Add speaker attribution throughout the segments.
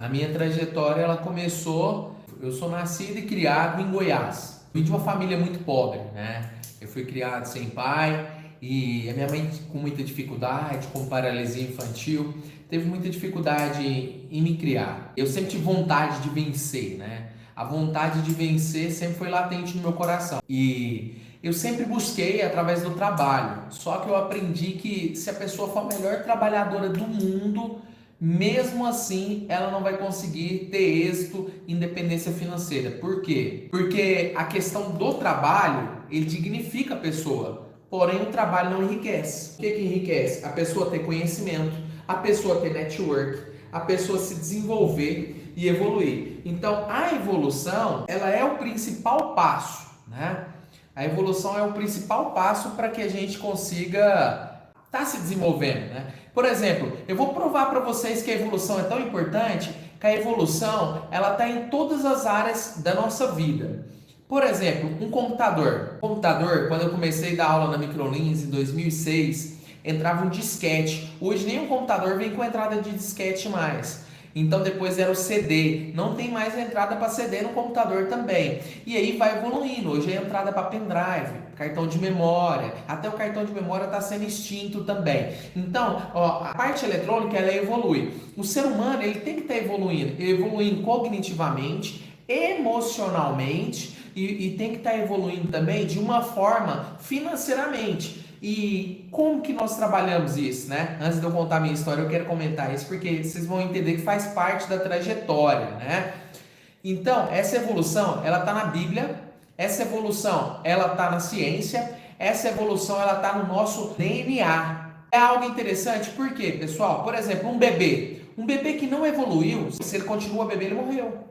Speaker 1: A minha trajetória, ela começou, eu sou nascido e criado em Goiás. Vim de uma família muito pobre, né? Eu fui criado sem pai e a minha mãe com muita dificuldade, com paralisia infantil, teve muita dificuldade em me criar. Eu sempre tive vontade de vencer, né? A vontade de vencer sempre foi latente no meu coração. E eu sempre busquei através do trabalho. Só que eu aprendi que se a pessoa for a melhor trabalhadora do mundo, mesmo assim, ela não vai conseguir ter êxito em independência financeira. Por quê? Porque a questão do trabalho, ele dignifica a pessoa. Porém, o trabalho não enriquece. O que enriquece? A pessoa ter conhecimento, a pessoa ter network, a pessoa se desenvolver e evoluir. Então, a evolução, ela é o principal passo, né? A evolução é o principal passo para que a gente consiga estar se desenvolvendo, né? Por exemplo, eu vou provar para vocês que a evolução é tão importante, que a evolução, ela está em todas as áreas da nossa vida. Por exemplo, um computador. Quando eu comecei a dar aula na Microlins em 2006, entrava um disquete. Hoje nenhum computador vem com entrada de disquete mais. Então depois era o CD, não tem mais entrada para CD no computador também. E aí vai evoluindo, hoje é entrada para pendrive, cartão de memória, até o cartão de memória está sendo extinto também. Então, ó, a parte eletrônica ela evolui. O ser humano ele tem que estar evoluindo cognitivamente, emocionalmente e tem que estar evoluindo também de uma forma financeiramente. E como que nós trabalhamos isso, né? Antes de eu contar a minha história, eu quero comentar isso porque vocês vão entender que faz parte da trajetória, né? Então, essa evolução, ela está na Bíblia, essa evolução, ela está na ciência, essa evolução, ela está no nosso DNA. É algo interessante, por quê, pessoal? Por exemplo, um bebê que não evoluiu, se ele continua bebê, ele morreu.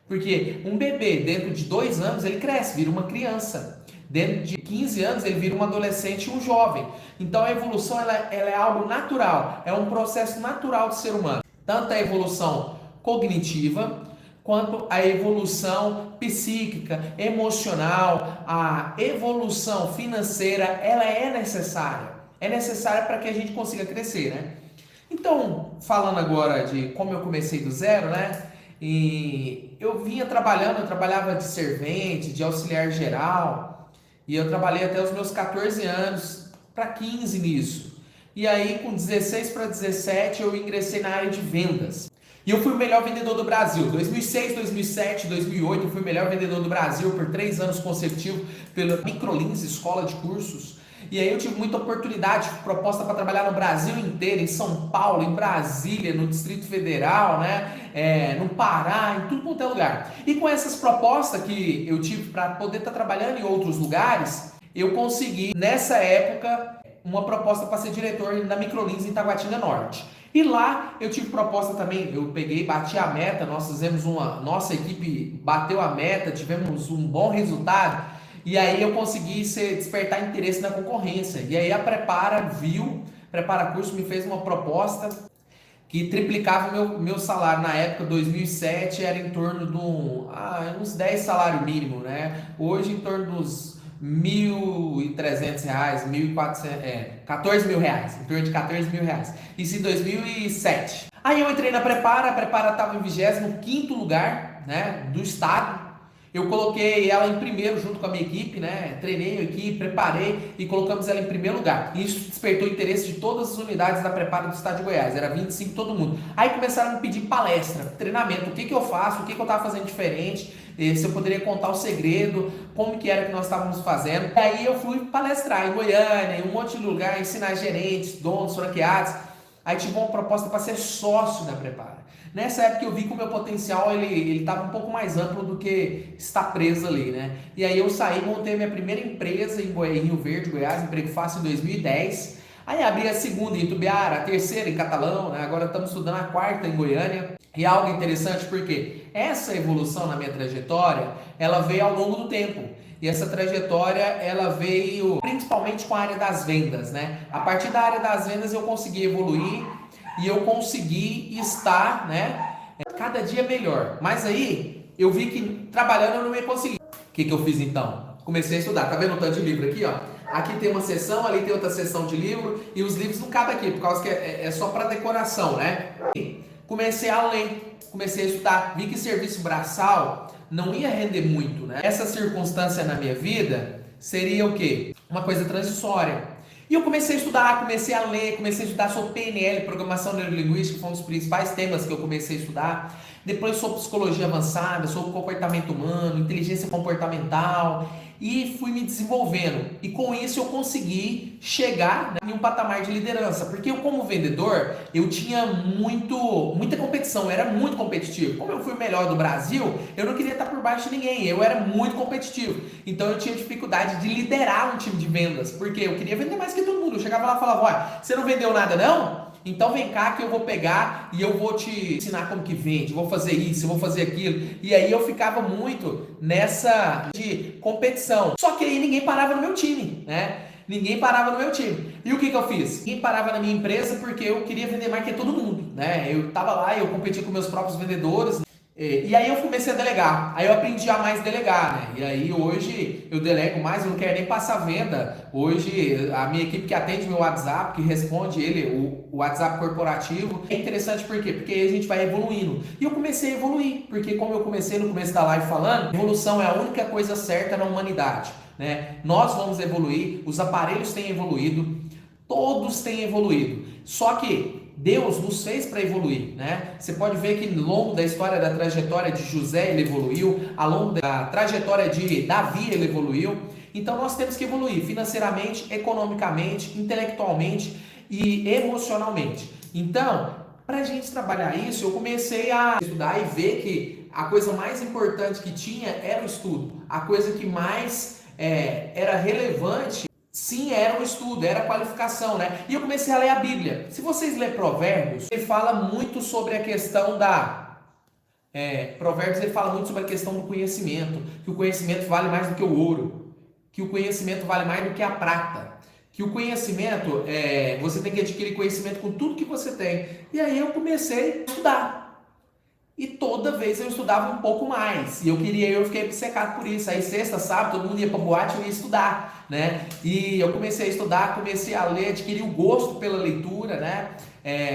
Speaker 1: Porque um bebê, dentro de 2 anos, ele cresce, vira uma criança. Dentro de 15 anos, ele vira um adolescente e um jovem. Então, a evolução ela é algo natural, é um processo natural do ser humano. Tanto a evolução cognitiva, quanto a evolução psíquica, emocional, a evolução financeira, ela é necessária. É necessária para que a gente consiga crescer, né? Então, falando agora de como eu comecei do zero, né? E eu vinha trabalhando, eu trabalhava de servente, de auxiliar geral, e eu trabalhei até os meus 14 anos, para 15 nisso. E aí, com 16 para 17, eu ingressei na área de vendas. E eu fui o melhor vendedor do Brasil. 2006, 2007, 2008, eu fui o melhor vendedor do Brasil por 3 anos consecutivos pela Microlins, escola de cursos. E aí eu tive muita oportunidade, proposta para trabalhar no Brasil inteiro, em São Paulo, em Brasília, no Distrito Federal, né? No Pará, em tudo quanto é lugar. E com essas propostas que eu tive para poder estar trabalhando em outros lugares, eu consegui, nessa época, uma proposta para ser diretor da Microlins em Taguatinga Norte. E lá eu tive proposta também, eu peguei, bati a meta, nós fizemos nossa equipe bateu a meta, tivemos um bom resultado. E aí eu consegui despertar interesse na concorrência. E aí a Prepara Curso me fez uma proposta que triplicava meu salário. Na época, 2007, era em torno de uns 10 salário mínimo, né? Hoje em torno dos R$ 1.300, 1.400, 14 mil reais, em torno de 14 mil reais. Isso em 2007. Aí eu entrei na Prepara, a Prepara estava em 25º lugar, né, do estado. Eu coloquei ela em primeiro junto com a minha equipe, né? Treinei a equipe, preparei e colocamos ela em primeiro lugar. Isso despertou o interesse de todas as unidades da Prepara do estado de Goiás. Era 25 todo mundo. Aí começaram a me pedir palestra, treinamento. O que eu faço, o que eu estava fazendo diferente, se eu poderia contar o segredo, como que era que nós estávamos fazendo. E aí eu fui palestrar em Goiânia, em um monte de lugar, ensinar gerentes, donos, franqueados. Aí tive uma proposta para ser sócio da Prepara. Nessa época eu vi que o meu potencial ele estava um pouco mais amplo do que estar preso ali, né? E aí eu saí, montei a minha primeira empresa em Rio Verde, Goiás, Emprego Fácil em 2010. Aí abri a segunda em Itubiara, a terceira em Catalão, né? Agora estamos estudando a quarta em Goiânia. E é algo interessante porque essa evolução na minha trajetória, ela veio ao longo do tempo. E essa trajetória, ela veio principalmente com a área das vendas, né? A partir da área das vendas eu consegui evoluir e eu consegui estar, né, cada dia melhor. Mas aí eu vi que trabalhando eu não ia conseguir. O que eu fiz então? Comecei a estudar. Tá vendo o tanto de livro aqui, ó? Aqui tem uma seção, ali tem outra seção de livro e os livros não cabem aqui, por causa que é só para decoração, né? Comecei a ler, comecei a estudar, vi que serviço braçal não ia render muito, né? Essa circunstância na minha vida seria o quê? Uma coisa transitória. E eu comecei a estudar, comecei a ler, comecei a estudar sobre PNL, Programação Neurolinguística, foi um dos principais temas que eu comecei a estudar. Depois sobre psicologia avançada, sobre comportamento humano, inteligência comportamental, e fui me desenvolvendo. E com isso eu consegui chegar, né, em um patamar de liderança, porque eu como vendedor, eu tinha muita competição, eu era muito competitivo. Como eu fui o melhor do Brasil, eu não queria estar por baixo de ninguém, eu era muito competitivo. Então eu tinha dificuldade de liderar um time de vendas, porque eu queria vender mais que todo mundo. Eu chegava lá e falava, olha, você não vendeu nada não? Então vem cá que eu vou pegar e eu vou te ensinar como que vende, vou fazer isso, eu vou fazer aquilo. E aí eu ficava muito nessa de competição. Só que aí ninguém parava no meu time, né? Ninguém parava no meu time. E o que eu fiz? Ninguém parava na minha empresa porque eu queria vender mais que todo mundo, né? Eu tava lá, eu competia com meus próprios vendedores. E aí eu comecei a delegar, aí eu aprendi a mais delegar, né? E aí hoje eu delego mais, eu não quero nem passar venda. Hoje a minha equipe que atende meu WhatsApp, que responde ele, o WhatsApp corporativo, é interessante por quê? Porque aí a gente vai evoluindo. E eu comecei a evoluir, porque como eu comecei no começo da live falando, evolução é a única coisa certa na humanidade, né? Nós vamos evoluir, os aparelhos têm evoluído, todos têm evoluído. Só que Deus nos fez para evoluir, né? Você pode ver que ao longo da história da trajetória de José ele evoluiu, ao longo da trajetória de Davi ele evoluiu. Então nós temos que evoluir financeiramente, economicamente, intelectualmente e emocionalmente. Então, para a gente trabalhar isso, eu comecei a estudar e ver que a coisa mais importante que tinha era o estudo. A coisa que mais era relevante, sim, era o estudo, era a qualificação, né? E eu comecei a ler a Bíblia. Se vocês lerem Provérbios, ele fala muito sobre a questão Provérbios ele fala muito sobre a questão do conhecimento, que o conhecimento vale mais do que o ouro, que o conhecimento vale mais do que a prata, que o conhecimento, você tem que adquirir conhecimento com tudo que você tem. E aí eu comecei a estudar. E toda vez eu estudava um pouco mais. E eu fiquei obcecado por isso. Aí sexta, sábado, todo mundo ia pra boate e eu ia estudar, né? E eu comecei a estudar, comecei a ler, adquiri o gosto pela leitura, né?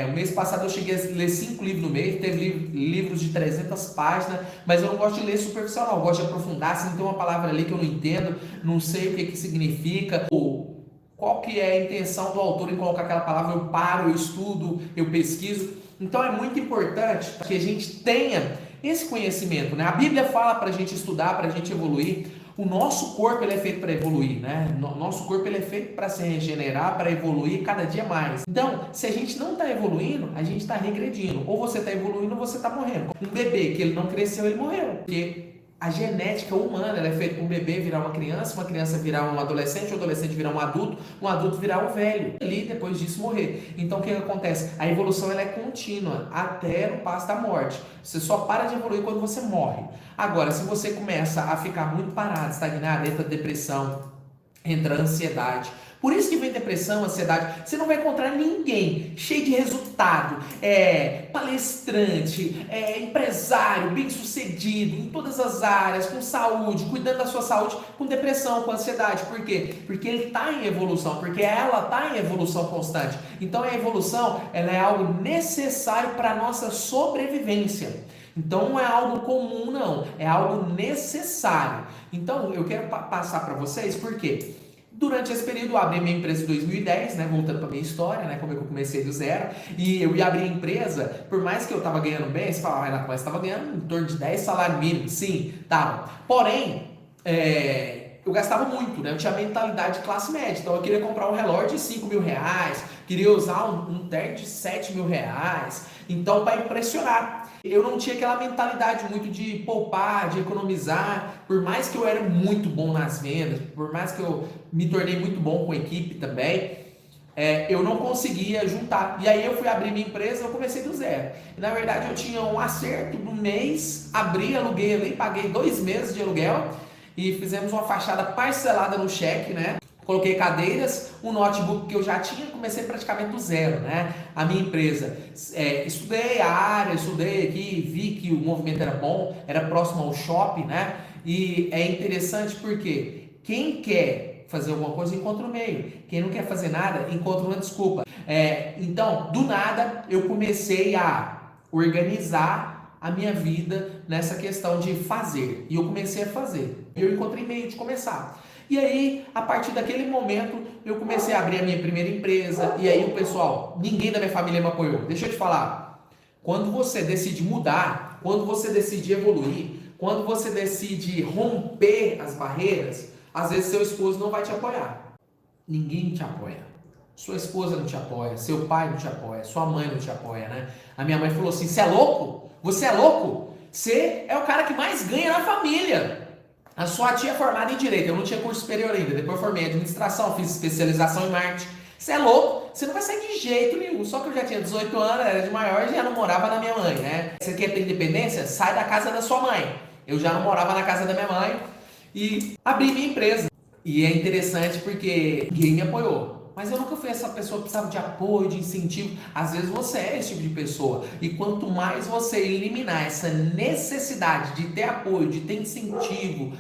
Speaker 1: O mês passado eu cheguei a ler 5 livros no mês, teve livros de 300 páginas, mas eu não gosto de ler superficial, não. Eu gosto de aprofundar. Se não tem uma palavra ali que eu não entendo, não sei o que significa, ou qual que é a intenção do autor em colocar aquela palavra, eu paro, eu estudo, eu pesquiso. Então é muito importante que a gente tenha esse conhecimento, né? A Bíblia fala para a gente estudar, para a gente evoluir. O nosso corpo ele é feito para evoluir, né? Nosso corpo ele é feito para se regenerar, para evoluir cada dia mais. Então, se a gente não está evoluindo, a gente está regredindo. Ou você está evoluindo ou você está morrendo. Um bebê que ele não cresceu, ele morreu. Porque a genética humana ela é feita para um bebê virar uma criança virar um adolescente virar um adulto virar um velho. E depois disso morrer. Então o que acontece? A evolução ela é contínua até o passo da morte. Você só para de evoluir quando você morre. Agora, se você começa a ficar muito parado, estagnado, entra depressão, entra ansiedade. Por isso que vem depressão, ansiedade. Você não vai encontrar ninguém cheio de resultado, palestrante, empresário, bem-sucedido em todas as áreas, com saúde, cuidando da sua saúde, com depressão, com ansiedade. Por quê? Porque ele está em evolução, porque ela está em evolução constante. Então a evolução ela é algo necessário para a nossa sobrevivência. Então não é algo comum, não. É algo necessário. Então eu quero passar para vocês, por quê? Durante esse período eu abri minha empresa em 2010, né, voltando para minha história, né, como eu comecei do zero, e eu ia abrir a empresa, por mais que eu estava ganhando bem, você fala, Renato, mas estava ganhando em torno de 10 salários mínimos, sim, tava. Porém, eu gastava muito, né, eu tinha mentalidade de classe média, então eu queria comprar um relógio de 5 mil reais, queria usar um terno de 7 mil reais, então para impressionar. Eu não tinha aquela mentalidade muito de poupar, de economizar, por mais que eu era muito bom nas vendas, por mais que eu me tornei muito bom com a equipe também, eu não conseguia juntar. E aí eu fui abrir minha empresa, eu comecei do zero. E, na verdade eu tinha um acerto do mês, abri, aluguei ali, paguei 2 meses de aluguel e fizemos uma fachada parcelada no cheque, né? Coloquei cadeiras, um notebook que eu já tinha, comecei praticamente do zero, né? A minha empresa. Estudei a área, estudei aqui, vi que o movimento era bom, era próximo ao shopping, né? E é interessante porque quem quer fazer alguma coisa encontra um meio. Quem não quer fazer nada encontra uma desculpa. Então, do nada, eu comecei a organizar a minha vida nessa questão de fazer. E eu comecei a fazer. E eu encontrei meio de começar. E aí, a partir daquele momento, eu comecei a abrir a minha primeira empresa. E aí, o pessoal, ninguém da minha família me apoiou. Deixa eu te falar. Quando você decide mudar, quando você decide evoluir, quando você decide romper as barreiras, às vezes seu esposo não vai te apoiar. Ninguém te apoia. Sua esposa não te apoia, seu pai não te apoia, sua mãe não te apoia, né? A minha mãe falou assim, você é louco? Você é louco? Você é o cara que mais ganha na família. A sua tia é formada em Direito, eu não tinha curso superior ainda, depois eu formei em Administração, fiz especialização em Marketing. Você é louco? Você não vai sair de jeito nenhum. Só que eu já tinha 18 anos, era de maior e já não morava na minha mãe, né? Você quer ter independência? Sai da casa da sua mãe. Eu já não morava na casa da minha mãe e abri minha empresa. E é interessante porque ninguém me apoiou. Mas eu nunca fui essa pessoa que precisava de apoio, de incentivo. Às vezes você é esse tipo de pessoa. E quanto mais você eliminar essa necessidade de ter apoio, de ter incentivo,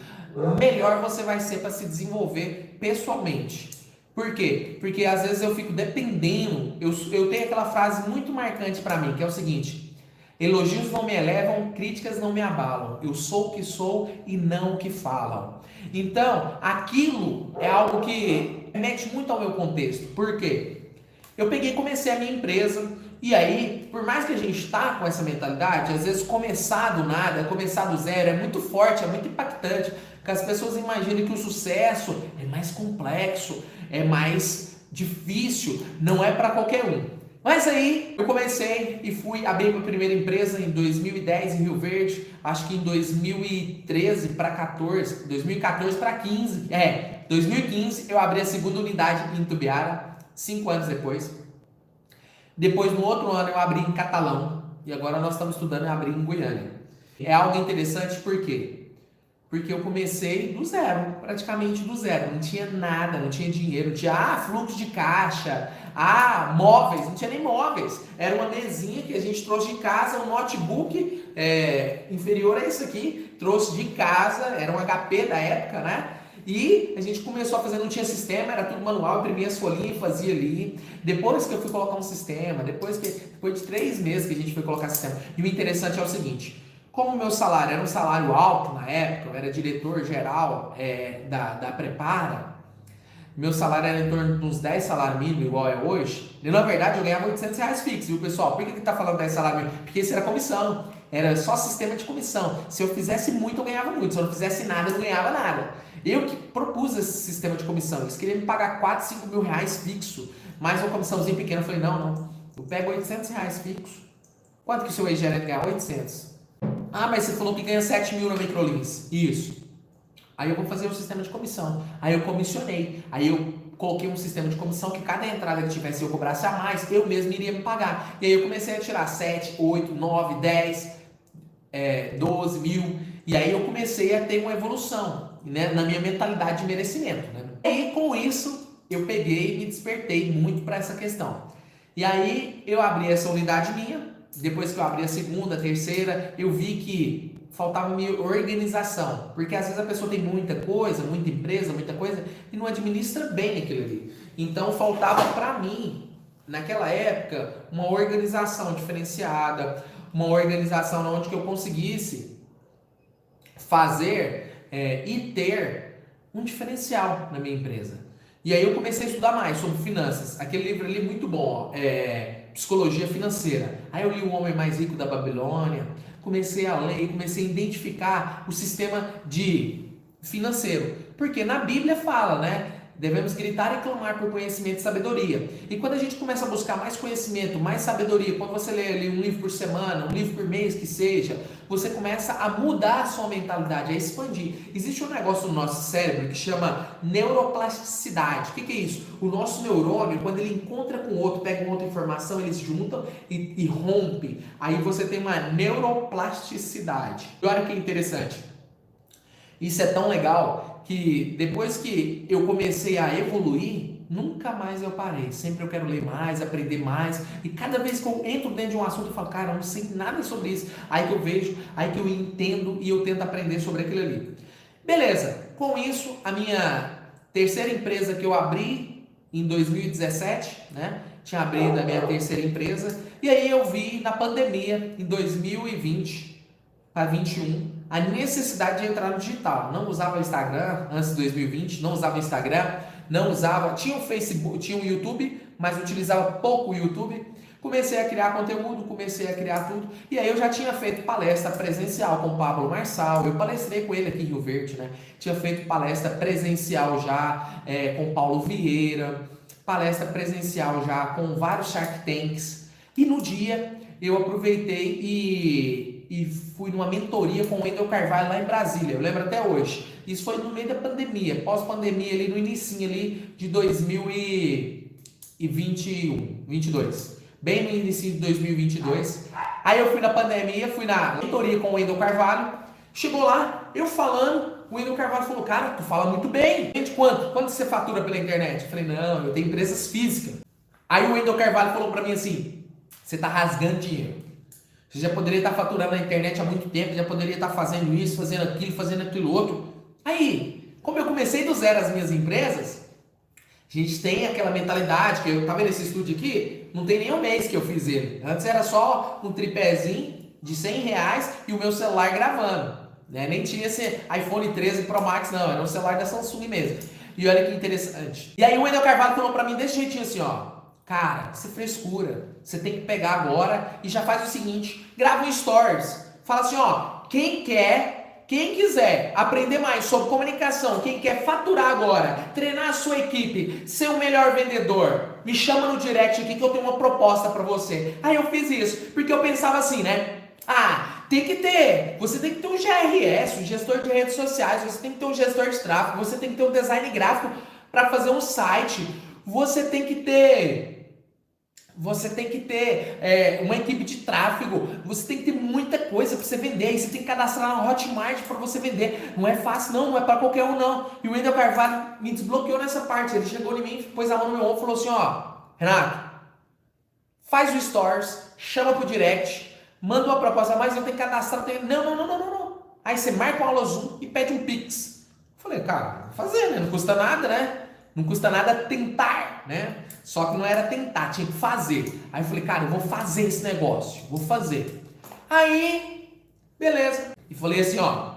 Speaker 1: melhor você vai ser para se desenvolver pessoalmente. Por quê? Porque às vezes eu fico dependendo. Eu tenho aquela frase muito marcante para mim, que é o seguinte: elogios não me elevam, críticas não me abalam. Eu sou o que sou e não o que falam. Então, aquilo é algo que remete muito ao meu contexto. Por quê? Eu peguei e comecei a minha empresa. E aí, por mais que a gente está com essa mentalidade, às vezes começar do nada, começar do zero é muito forte, é muito impactante. Porque as pessoas imaginam que o sucesso é mais complexo, é mais difícil, não é para qualquer um. Mas aí eu comecei e fui abrir minha primeira empresa em 2010 em Rio Verde, acho que em 2013 para 14, 2014 para 15, 2015 eu abri a segunda unidade em Itumbiara, 5 anos depois. Depois no outro ano eu abri em Catalão e agora nós estamos estudando em abrir em Goiânia. É algo interessante por quê? Porque eu comecei do zero, praticamente do zero. Não tinha nada, não tinha dinheiro, não tinha fluxo de caixa, móveis, não tinha nem móveis. Era uma mesinha que a gente trouxe de casa, um notebook inferior a isso aqui, trouxe de casa, era um HP da época, né? E a gente começou a fazer, não tinha sistema, era tudo manual, imprimia as folhinhas e fazia ali. Depois que eu fui colocar um sistema, depois de 3 meses que a gente foi colocar sistema. E o interessante é o seguinte: como o meu salário era um salário alto na época, eu era diretor geral da Prepara, meu salário era em torno de uns 10 salários mínimos, igual é hoje. E na verdade eu ganhava R$800 fixo, viu pessoal? Por que tá falando 10 salários mínimos? Porque isso era comissão, era só sistema de comissão. Se eu fizesse muito, eu ganhava muito. Se eu não fizesse nada, eu não ganhava nada. Eu que propus esse sistema de comissão, eles queriam me pagar 4, 5 mil reais fixo, mais uma comissãozinha pequena. Eu falei, não, eu pego R$800 fixo. Quanto que o seu ex-gerente ganha? 800. Mas você falou que ganha 7 mil na Microlins. Isso. Aí eu vou fazer um sistema de comissão. Aí eu comissionei. Aí eu coloquei um sistema de comissão que cada entrada que tivesse eu cobrasse a mais, eu mesmo iria me pagar. E aí eu comecei a tirar 7, 8, 9, 10, 12 mil. E aí eu comecei a ter uma evolução, né, na minha mentalidade de merecimento. Né? E aí com isso eu peguei e me despertei muito para essa questão. E aí eu abri essa unidade minha. Depois que eu abri a segunda, a terceira, eu vi que faltava minha organização. Porque às vezes a pessoa tem muita coisa, muita empresa, muita coisa, e não administra bem aquilo ali. Então faltava para mim, naquela época, uma organização diferenciada, uma organização onde que eu conseguisse fazer e ter um diferencial na minha empresa. E aí eu comecei a estudar mais sobre finanças. Aquele livro ali muito bom, Psicologia Financeira. Aí eu li O Homem Mais Rico da Babilônia, comecei a ler, comecei a identificar o sistema financeiro. Porque na Bíblia fala, né? Devemos gritar e clamar por conhecimento e sabedoria. E quando a gente começa a buscar mais conhecimento, mais sabedoria, quando você lê ali um livro por semana, um livro por mês que seja, você começa a mudar a sua mentalidade, a expandir. Existe um negócio no nosso cérebro que chama neuroplasticidade. O que é isso? O nosso neurônio, quando ele encontra com o outro, pega uma outra informação, eles se juntam e rompe. Aí você tem uma neuroplasticidade. E olha que interessante. Isso é tão legal que depois que eu comecei a evoluir, nunca mais eu parei. Sempre eu quero ler mais, aprender mais. E cada vez que eu entro dentro de um assunto, eu falo, cara, eu não sei nada sobre isso. Aí que eu vejo, aí que eu entendo e eu tento aprender sobre aquilo ali. Beleza, com isso, a minha terceira empresa que eu abri em 2017, né? tinha abrido a minha terceira empresa, e aí eu vi na pandemia, em 2020 para 2021, a necessidade de entrar no digital. Não usava o Instagram antes de 2020, não usava o Instagram, não usava, tinha o Facebook, tinha o YouTube, mas utilizava pouco o YouTube. Comecei a criar conteúdo, comecei a criar tudo, e aí eu já tinha feito palestra presencial com o Pablo Marçal, eu palestrei com ele aqui em Rio Verde, né? Tinha feito palestra presencial já com Paulo Vieira, palestra presencial já com vários Shark Tanks, e no dia eu aproveitei e fui numa mentoria com o Wendel Carvalho lá em Brasília, eu lembro até hoje. Isso foi no meio da pandemia, pós-pandemia ali no inicinho ali de 2021, 22. Bem no início de 2022. Aí eu fui na pandemia, fui na mentoria com o Wendel Carvalho. Chegou lá, eu falando, o Wendel Carvalho falou, cara, tu fala muito bem. Gente, quanto? Quanto você fatura pela internet? Eu falei, não, eu tenho empresas físicas. Aí o Wendel Carvalho falou pra mim assim, você tá rasgando dinheiro. Você já poderia estar faturando na internet há muito tempo, já poderia estar fazendo isso, fazendo aquilo outro. Aí, como eu comecei do zero as minhas empresas, a gente tem aquela mentalidade, que eu tava nesse estúdio aqui, não tem nem um mês que eu fiz ele. Antes era só um tripézinho de R$100 e o meu celular gravando. Né? Nem tinha esse iPhone 13 Pro Max, não. Era um celular da Samsung mesmo. E olha que interessante. E aí o Wendel Carvalho falou pra mim desse jeitinho assim, ó. Cara, isso é frescura. Você tem que pegar agora e já faz o seguinte. Grava um stories. Fala assim, ó. Quem quiser aprender mais sobre comunicação, quem quer faturar agora, treinar a sua equipe, ser o melhor vendedor, me chama no direct aqui que eu tenho uma proposta para você. Aí eu fiz isso, porque eu pensava assim, né? Você tem que ter um GRS, um gestor de redes sociais, você tem que ter um gestor de tráfego, você tem que ter um design gráfico para fazer um site, você tem que ter uma equipe de tráfego, você tem que ter muita coisa para você vender, e você tem que cadastrar na Hotmart para você vender. Não é fácil não é para qualquer um não. E o Wendel Carvalho me desbloqueou nessa parte, ele chegou em mim, pôs a mão no meu ombro e falou assim, ó, Renato, faz o Stories, chama pro direct, manda uma proposta, mas eu tenho que cadastrar, não. Aí você marca uma aula Zoom e pede um Pix. Eu falei, cara, vou fazer, né? Não custa nada, né? Não custa nada tentar, né? Só que não era tentar, tinha que fazer. Aí eu falei, cara, eu vou fazer esse negócio, vou fazer. Aí, beleza. E falei assim, ó,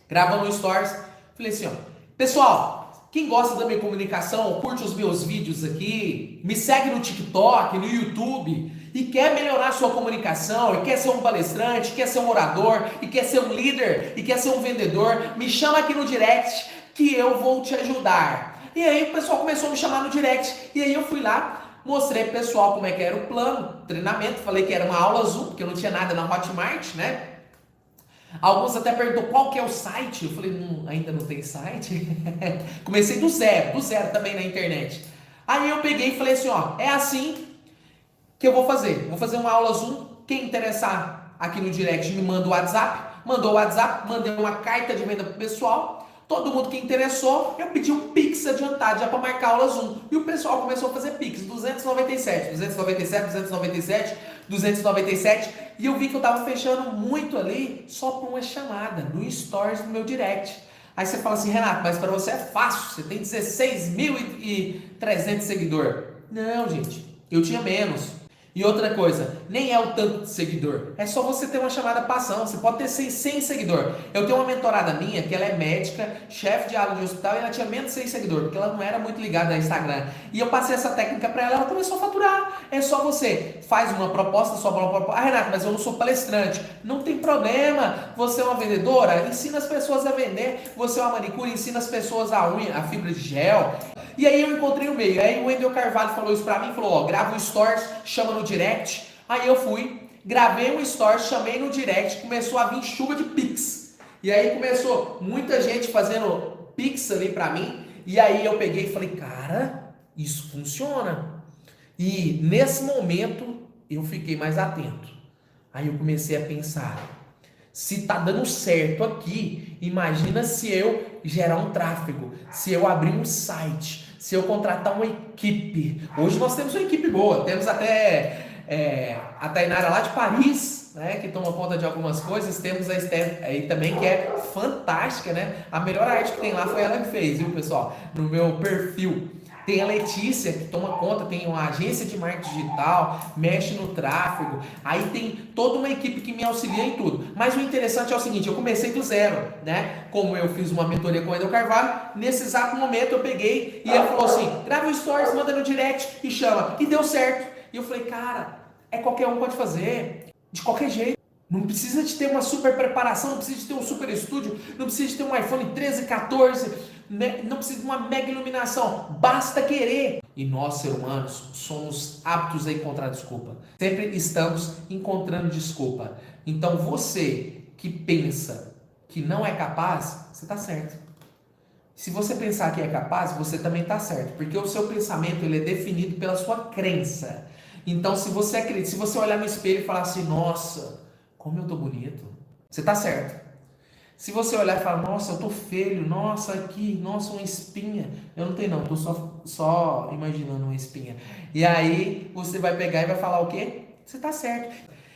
Speaker 1: gravando no Stories, falei assim, ó, pessoal, quem gosta da minha comunicação, curte os meus vídeos aqui, me segue no TikTok, no YouTube, e quer melhorar sua comunicação, e quer ser um palestrante, quer ser um orador, e quer ser um líder, e quer ser um vendedor, me chama aqui no direct que eu vou te ajudar. E aí o pessoal começou a me chamar no direct, e aí eu fui lá, mostrei pro pessoal como é que era o plano, treinamento, falei que era uma aula Zoom, porque eu não tinha nada na Hotmart, né? Alguns até perguntou qual que é o site, eu falei, ainda não tem site? Comecei do zero também na internet. Aí eu peguei e falei assim, ó, é assim que eu vou fazer uma aula Zoom, quem interessar aqui no direct me manda o WhatsApp, mandou o WhatsApp, mandei uma carta de venda pro pessoal, todo mundo que interessou, eu pedi um Pix adiantado já para marcar a aula Zoom, e o pessoal começou a fazer Pix, 297, e eu vi que eu tava fechando muito ali, só por uma chamada, no Stories do meu direct. Aí você fala assim, Renato, mas para você é fácil, você tem 16.300 seguidores. Não, gente, eu tinha menos. E outra coisa, nem é o tanto de seguidor, é só você ter uma chamada para ação, você pode ter 100 seguidores. Eu tenho uma mentorada minha, que ela é médica, chefe de ala de hospital, e ela tinha menos de 100 seguidores, porque ela não era muito ligada ao Instagram. E eu passei essa técnica para ela, ela começou a faturar. É só você faz uma proposta, sobra uma proposta. Ah, Renato, mas eu não sou palestrante. Não tem problema, você é uma vendedora, ensina as pessoas a vender. Você é uma manicure, ensina as pessoas a unha, a fibra de gel. E aí eu encontrei o meio. Aí o Wendel Carvalho falou isso pra mim, falou, ó, grava um stories, chama no direct. Aí eu fui, gravei um stories, chamei no direct, começou a vir chuva de Pix. E aí começou muita gente fazendo Pix ali pra mim. E aí eu peguei e falei, cara, isso funciona. E nesse momento eu fiquei mais atento. Aí eu comecei a pensar, se tá dando certo aqui, imagina se eu gerar um tráfego, se eu abrir um site, se eu contratar uma equipe. Hoje nós temos uma equipe boa, temos até a Tainara lá de Paris, né, que toma conta de algumas coisas. Temos a Esther aí também, que é fantástica, né? A melhor arte que tem lá foi ela que fez, viu, pessoal? No meu perfil. Tem a Letícia, que toma conta, tem uma agência de marketing digital, mexe no tráfego, aí tem toda uma equipe que me auxilia em tudo. Mas o interessante é o seguinte, eu comecei do zero, né? Como eu fiz uma mentoria com o Wendel Carvalho, nesse exato momento eu peguei e ele falou assim, grava um stories, manda no direct e chama. E deu certo. E eu falei, cara, qualquer um pode fazer, de qualquer jeito. Não precisa de ter uma super preparação, não precisa de ter um super estúdio, não precisa de ter um iPhone 13, 14, não precisa de uma mega iluminação, basta querer. E nós, seres humanos, somos aptos a encontrar desculpa. Sempre estamos encontrando desculpa. Então você que pensa que não é capaz, você está certo. Se você pensar que é capaz, você também está certo. Porque o seu pensamento ele é definido pela sua crença. Então se você acredita, se você olhar no espelho e falar assim, nossa, como eu tô bonito, você tá certo. Se você olhar e falar, nossa, eu tô feio, nossa, aqui, nossa, uma espinha. Eu não tenho não, tô só imaginando uma espinha. E aí você vai pegar e vai falar o quê? Você tá certo.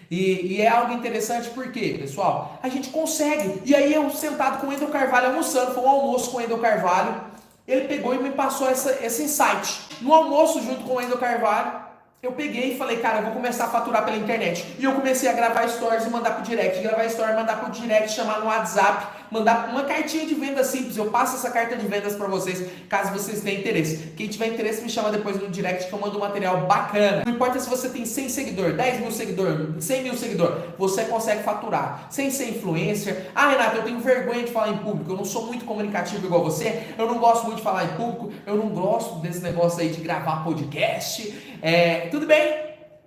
Speaker 1: E é algo interessante porque, pessoal, a gente consegue. E aí eu sentado com o Wendel Carvalho almoçando, foi um almoço com o Wendel Carvalho, ele pegou e me passou esse insight. No almoço junto com o Wendel Carvalho, eu peguei e falei, cara, eu vou começar a faturar pela internet. E eu comecei a gravar stories e mandar pro direct. Gravar stories, mandar pro direct, chamar no WhatsApp, mandar uma cartinha de venda simples. Eu passo essa carta de vendas para vocês, caso vocês tenham interesse. Quem tiver interesse, me chama depois no direct que eu mando um material bacana. Não importa se você tem 100 seguidores, 10 mil seguidores, 100 mil seguidores, você consegue faturar. Sem ser influencer. Ah, Renato, eu tenho vergonha de falar em público. Eu não sou muito comunicativo igual você. Eu não gosto muito de falar em público. Eu não gosto desse negócio aí de gravar podcast. Tudo bem,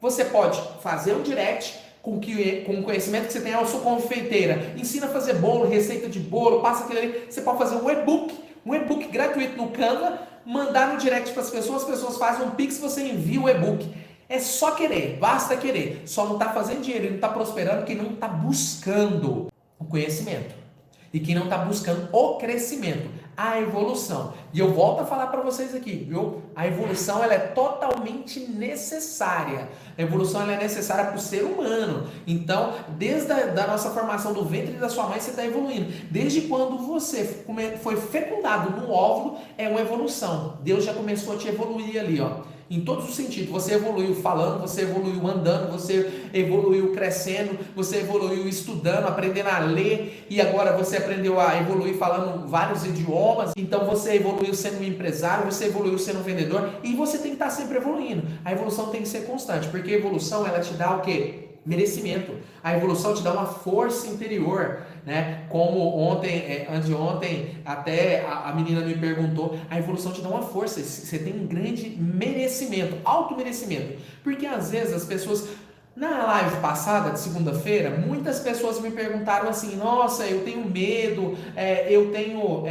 Speaker 1: você pode fazer um direct com o conhecimento que você tem, eu sou confeiteira, ensina a fazer bolo, receita de bolo, passa aquilo ali, você pode fazer um e-book gratuito no Canva, mandar no direct para as pessoas fazem um pix, você envia o e-book. É só querer, basta querer, só não está fazendo dinheiro, não está prosperando quem não está buscando o conhecimento. E quem não está buscando o crescimento, a evolução. E eu volto a falar para vocês aqui, viu? A evolução ela é totalmente necessária. A evolução ela é necessária para o ser humano. Então, desde a nossa formação do ventre da sua mãe, você está evoluindo. Desde quando você foi fecundado no óvulo, é uma evolução. Deus já começou a te evoluir ali, ó. Em todos os sentidos, você evoluiu falando, você evoluiu andando, você evoluiu crescendo, você evoluiu estudando, aprendendo a ler e agora você aprendeu a evoluir falando vários idiomas, então você evoluiu sendo um empresário, você evoluiu sendo um vendedor e você tem que estar sempre evoluindo. A evolução tem que ser constante, porque a evolução ela te dá o quê? Merecimento. A evolução te dá uma força interior, né? Como anteontem, até a menina me perguntou, a evolução te dá uma força, você tem um grande merecimento, auto-merecimento. Porque às vezes as pessoas, na live passada, de segunda-feira, muitas pessoas me perguntaram assim, nossa, eu tenho medo, eu tenho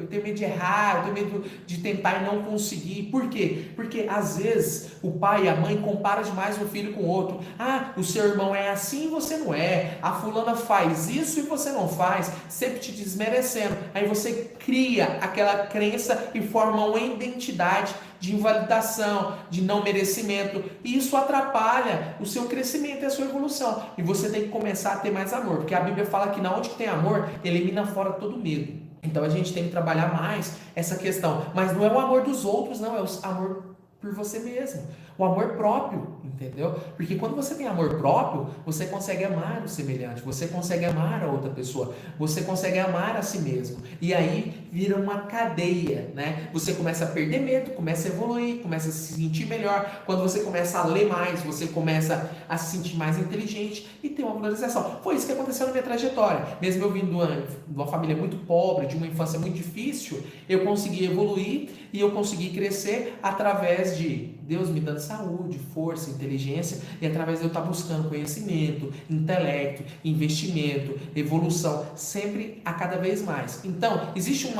Speaker 1: medo de errar, eu tenho medo de tentar e não conseguir. Por quê? Porque às vezes o pai e a mãe comparam demais um filho com o outro. Ah, o seu irmão é assim e você não é. A fulana faz isso e você não faz, sempre te desmerecendo. Aí você cria aquela crença e forma uma identidade de invalidação, de não merecimento, e isso atrapalha o seu crescimento e a sua evolução. E você tem que começar a ter mais amor, porque a Bíblia fala que na onde tem amor, elimina fora todo medo. Então a gente tem que trabalhar mais essa questão, mas não é o amor dos outros, não, é o amor por você mesmo, o amor próprio, entendeu? Porque quando você tem amor próprio, você consegue amar o semelhante, você consegue amar a outra pessoa, você consegue amar a si mesmo, e aí vira uma cadeia, né? Você começa a perder medo, começa a evoluir, começa a se sentir melhor. Quando você começa a ler mais, você começa a se sentir mais inteligente e ter uma valorização. Foi isso que aconteceu na minha trajetória. Mesmo eu vindo de uma família muito pobre, de uma infância muito difícil, eu consegui evoluir e eu consegui crescer através de Deus me dando saúde, força, inteligência, e através de eu estar buscando conhecimento, intelecto, investimento, evolução, sempre a cada vez mais. Então, existe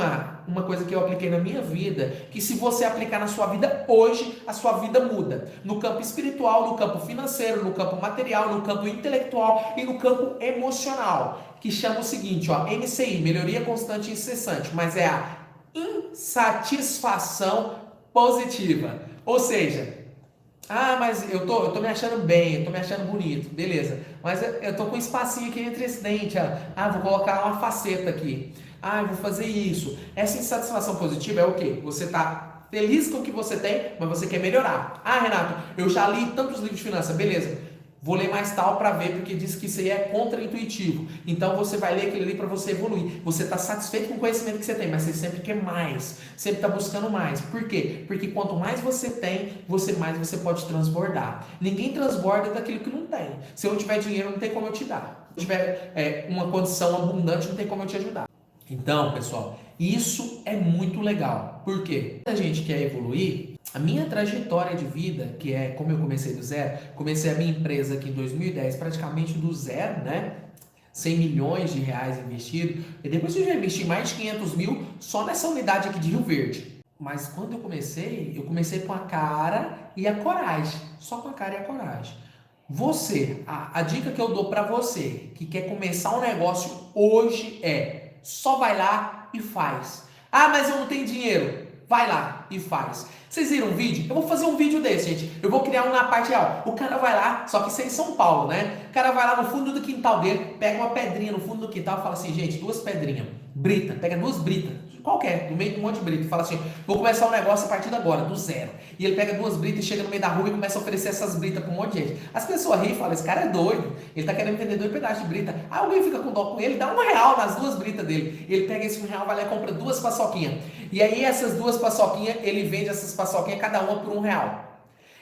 Speaker 1: uma coisa que eu apliquei na minha vida, que se você aplicar na sua vida hoje, a sua vida muda. No campo espiritual, no campo financeiro, no campo material, no campo intelectual e no campo emocional, que chama o seguinte, ó, MCI, melhoria constante e incessante, mas é a insatisfação positiva. Ou seja, mas eu tô me achando bem, eu tô me achando bonito, beleza. Mas eu tô com um espacinho aqui entre esse dente, vou colocar uma faceta aqui. Eu vou fazer isso. Essa insatisfação positiva é o quê? Você tá feliz com o que você tem, mas você quer melhorar. Ah, Renato, eu já li tantos livros de finanças, beleza. Vou ler mais tal para ver, porque diz que isso aí é contra-intuitivo. Então você vai ler aquilo ali para você evoluir. Você está satisfeito com o conhecimento que você tem, mas você sempre quer mais. Sempre está buscando mais. Por quê? Porque quanto mais você tem, mais você pode transbordar. Ninguém transborda daquilo que não tem. Se eu não tiver dinheiro, não tem como eu te dar. Se eu tiver uma condição abundante, não tem como eu te ajudar. Então, pessoal, isso é muito legal. Por quê? Quando a gente quer evoluir, a minha trajetória de vida, que é como eu comecei do zero, comecei a minha empresa aqui em 2010 praticamente do zero, né? 100 milhões de reais investido. E depois eu já investi mais de 500 mil só nessa unidade aqui de Rio Verde. Mas quando eu comecei com a cara e a coragem. Só com a cara e a coragem. Você, a dica que eu dou para você que quer começar um negócio hoje é: só vai lá e faz. Ah, mas eu não tenho dinheiro. Vai lá e faz. Vocês viram um vídeo? Eu vou fazer um vídeo desse, gente. Eu vou criar um na parte real. O cara vai lá, só que isso é em São Paulo, né? O cara vai lá no fundo do quintal dele, pega uma pedrinha no fundo do quintal e fala assim: gente, 2 pedrinhas, brita, pega 2 britas, qualquer, no meio de um monte de brita, e fala assim: vou começar um negócio a partir de agora, do zero. E ele pega 2 britas e chega no meio da rua e começa a oferecer essas britas pra um monte de gente. As pessoas riem e falam: esse cara é doido, ele tá querendo vender 2 pedaços de brita. Aí alguém fica com dó com ele, dá R$1 nas 2 britas dele. Ele pega esse R$1, vai lá e compra 2 paçoquinhas. E aí essas 2 paçoquinhas, ele vende essas paçoquinhas cada uma por R$1.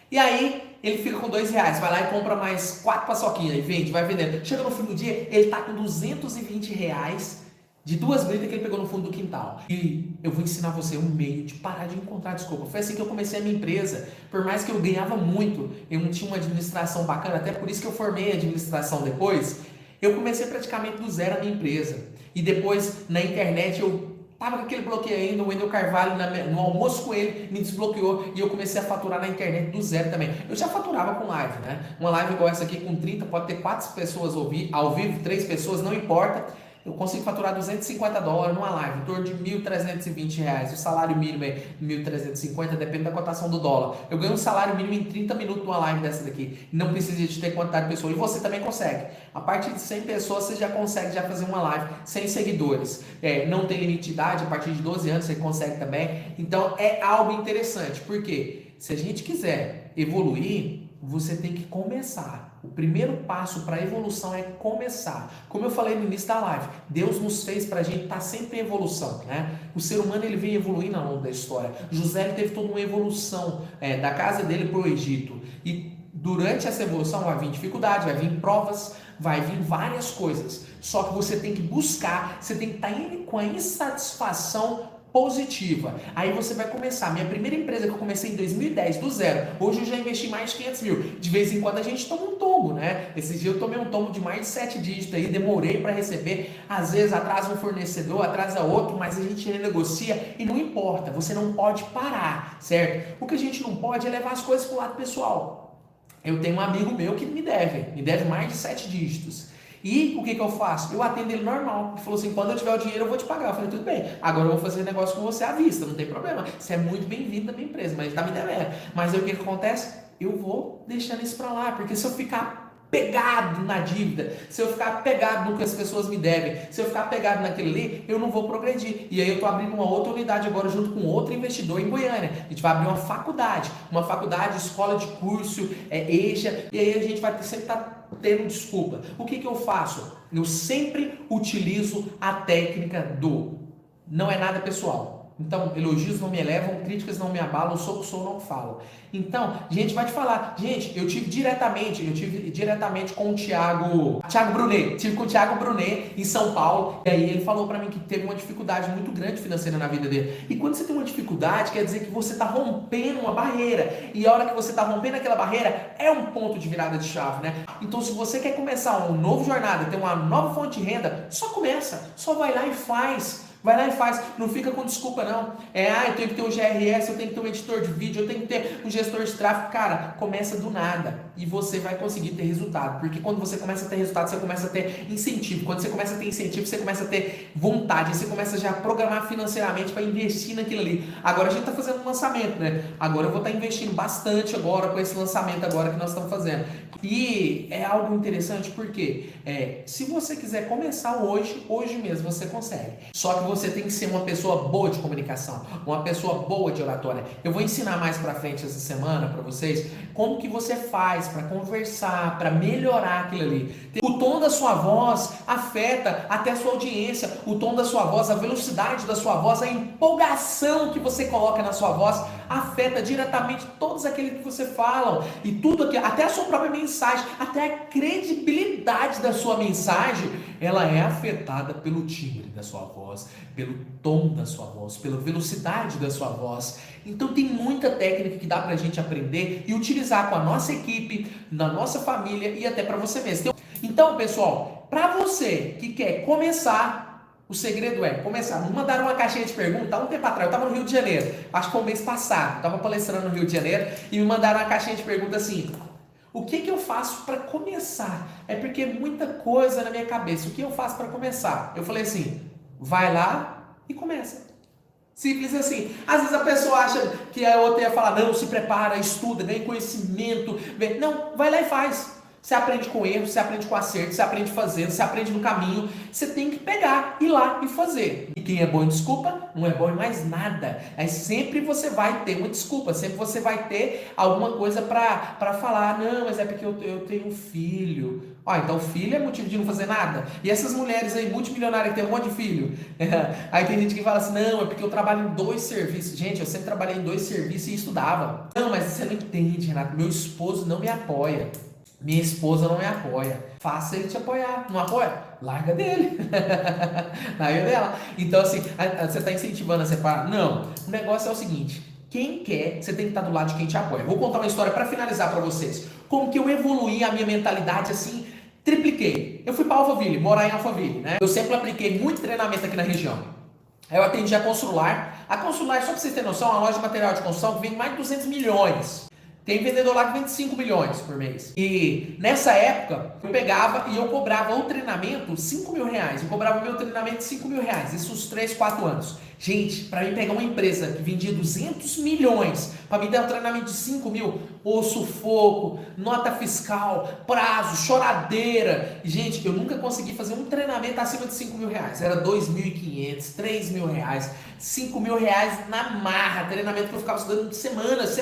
Speaker 1: E aí ele fica com R$2, vai lá e compra mais 4 paçoquinhas e vende, vai vendendo. Chega no fim do dia, ele tá com R$220 de 2 britas que ele pegou no fundo do quintal. E eu vou ensinar você um meio de parar de encontrar desculpa. Foi assim que eu comecei a minha empresa. Por mais que eu ganhava muito, eu não tinha uma administração bacana, até por isso que eu formei a administração depois. Eu comecei praticamente do zero a minha empresa. E depois, na internet, eu tava com aquele bloqueio ainda, o Wendel Carvalho, no almoço com ele, me desbloqueou e eu comecei a faturar na internet do zero também. Eu já faturava com live, né? Uma live igual essa aqui com 30, pode ter 4 pessoas ao vivo, 3 pessoas, não importa. Eu consigo faturar $250 numa live, em torno de R$1.320. O salário mínimo é R$1.350, depende da cotação do dólar. Eu ganho um salário mínimo em 30 minutos numa live dessa daqui. Não precisa de ter quantidade de pessoas. E você também consegue. A partir de 100 pessoas, você já consegue fazer uma live sem seguidores. Não tem limite de idade, a partir de 12 anos você consegue também. Então é algo interessante. Por quê? Se a gente quiser evoluir, você tem que começar. O primeiro passo para a evolução é começar. Como eu falei no início da live, Deus nos fez para a gente estar sempre em evolução, né? O ser humano ele vem evoluindo ao longo da história. José ele teve toda uma evolução da casa dele para o Egito. E durante essa evolução vai vir dificuldade, vai vir provas, vai vir várias coisas. Só que você tem que buscar, você tem que estar com a insatisfação positiva. Aí você vai começar. Minha primeira empresa que eu comecei em 2010, do zero. Hoje eu já investi mais de 500 mil. De vez em quando a gente toma um tombo, né? Esses dias eu tomei um tombo de mais de 7 dígitos aí, demorei para receber. Às vezes atrasa um fornecedor, atrasa outro, mas a gente renegocia e não importa. Você não pode parar, certo? O que a gente não pode é levar as coisas para o lado pessoal. Eu tenho um amigo meu que me deve mais de 7 dígitos. E o que eu faço? Eu atendo ele normal. Ele falou assim: quando eu tiver o dinheiro eu vou te pagar. Eu falei: tudo bem, agora eu vou fazer negócio com você à vista, não tem problema. Você é muito bem-vindo da minha empresa, mas ele tá me devendo. Mas aí o que acontece? Eu vou deixando isso pra lá, porque se eu ficar pegado na dívida, se eu ficar pegado no que as pessoas me devem, se eu ficar pegado naquele ali, eu não vou progredir. E aí eu tô abrindo uma outra unidade agora junto com outro investidor em Goiânia. A gente vai abrir uma faculdade, escola de curso, EJA, e aí a gente vai sempre estar tendo desculpa. O que eu faço? Eu sempre utilizo a técnica do não é nada pessoal. Então, elogios não me elevam, críticas não me abalam, sou o que sou, não falo. Então, gente vai te falar, gente, eu tive diretamente com o Thiago Brunet, tive com o Thiago Brunet em São Paulo, e aí ele falou pra mim que teve uma dificuldade muito grande financeira na vida dele. E quando você tem uma dificuldade, quer dizer que você tá rompendo uma barreira, e a hora que você tá rompendo aquela barreira, é um ponto de virada de chave, né? Então, se você quer começar uma nova jornada, ter uma nova fonte de renda, só começa, só vai lá e faz. Vai lá e faz, não fica com desculpa não. Eu tenho que ter um GRS, eu tenho que ter um editor de vídeo, eu tenho que ter um gestor de tráfego. Cara, começa do nada e você vai conseguir ter resultado. Porque quando você começa a ter resultado, você começa a ter incentivo. Quando você começa a ter incentivo, você começa a ter vontade. Você começa já a programar financeiramente para investir naquilo ali. Agora a gente está fazendo um lançamento, né? Agora eu vou estar investindo bastante agora com esse lançamento agora que nós estamos fazendo. E é algo interessante porque se você quiser começar hoje mesmo você consegue. Só que você tem que ser uma pessoa boa de comunicação, uma pessoa boa de oratória. Eu vou ensinar mais pra frente essa semana pra vocês como que você faz pra conversar, pra melhorar aquilo ali. O tom da sua voz afeta até a sua audiência, o tom da sua voz, a velocidade da sua voz, a empolgação que você coloca na sua voz afeta diretamente todos aqueles que você falam e tudo aqui, até a sua própria mensagem, até a credibilidade da sua mensagem, ela é afetada pelo timbre da sua voz, pelo tom da sua voz, pela velocidade da sua voz. Então tem muita técnica que dá pra gente aprender e utilizar com a nossa equipe, na nossa família e até para você mesmo. Então, pessoal, para você que quer começar, o segredo é começar. Me mandaram uma caixinha de perguntas há um tempo atrás. Eu estava no Rio de Janeiro, acho que foi o mês passado. Eu estava palestrando no Rio de Janeiro e me mandaram uma caixinha de perguntas assim: o que eu faço para começar? É porque muita coisa na minha cabeça. O que eu faço para começar? Eu falei assim: vai lá e começa. Simples assim. Às vezes a pessoa acha que a outra ia falar: não, se prepara, estuda, ganha conhecimento. Não, vai lá e faz. Você aprende com erro, você aprende com acerto, você aprende fazendo, você aprende no caminho. Você tem que pegar, ir lá e fazer. E quem é bom em desculpa, não é bom em mais nada. Aí sempre você vai ter uma desculpa, sempre você vai ter alguma coisa para falar. Não, mas é porque eu tenho um filho. Ó, então filho é motivo de não fazer nada. E essas mulheres aí, multimilionárias, que tem um monte de filho. Aí tem gente que fala assim: não, é porque eu trabalho em 2 serviços. Gente, eu sempre trabalhei em 2 serviços e estudava. Não, mas você não entende, Renato. Meu esposo não me apoia. Minha esposa não me apoia. Faça ele te apoiar. Não apoia? Larga dele. Larga dela. Então, assim, você está incentivando a separar? Não. O negócio é o seguinte: quem quer, você tem que estar do lado de quem te apoia. Vou contar uma história para finalizar para vocês. Como que eu evoluí a minha mentalidade assim, tripliquei. Eu fui para Alphaville, morar em Alphaville, né? Eu sempre apliquei muito treinamento aqui na região. Aí eu atendi a Consular. A Consular, só para vocês terem noção, é uma loja de material de construção que vende mais de 200 milhões. Tem vendedor lá que vende 5 milhões por mês. E nessa época, eu pegava e eu cobrava o treinamento 5 mil reais. Eu cobrava o meu treinamento 5 mil reais. Isso uns 3, 4 anos. Gente, para mim pegar uma empresa que vendia 200 milhões, para me dar um treinamento de 5 mil, o sufoco, nota fiscal, prazo, choradeira. E, gente, eu nunca consegui fazer um treinamento acima de 5 mil reais. Era 2.500, 3 mil reais, 5 mil reais na marra. Treinamento que eu ficava estudando semanas.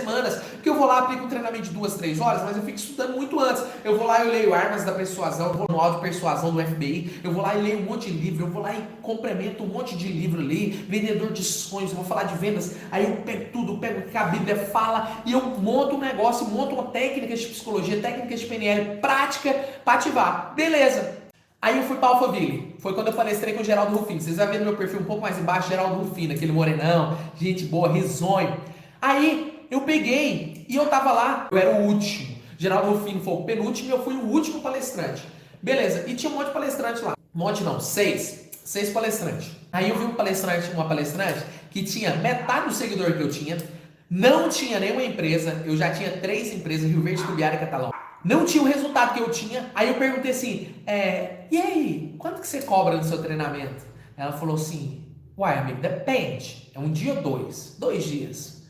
Speaker 1: Porque eu vou lá, aplico um treinamento de 2, 3 horas, mas eu fico estudando muito antes. Eu vou lá e leio Armas da Persuasão, eu vou no áudio Persuasão do FBI, eu vou lá e leio um monte de livro, eu vou lá e complemento um monte de livro ali, vendedor de sonhos, eu vou falar de vendas, aí eu pego tudo, pego o que a Bíblia fala e eu monto um negócio, monto uma técnica de psicologia, técnica de PNL, prática para ativar. Beleza. Aí eu fui para Alphaville. Foi quando eu palestrei com o Geraldo Rufino. Vocês vão ver no meu perfil um pouco mais embaixo, Geraldo Rufino, aquele morenão, gente boa, risonho. Aí eu peguei e eu tava lá, eu era o último. Geraldo Rufino foi o penúltimo e eu fui o último palestrante. Beleza, e tinha um monte de palestrante lá. Um monte não, 6 palestrantes. Aí eu vi uma palestrante que tinha metade do seguidor que eu tinha, não tinha nenhuma empresa, eu já tinha 3 empresas, Rio Verde, Tubiara e Catalão. Não tinha o resultado que eu tinha. Aí eu perguntei assim, e aí, quanto que você cobra no seu treinamento? Ela falou assim, uai, amigo, depende. É um dia ou 2? 2 dias.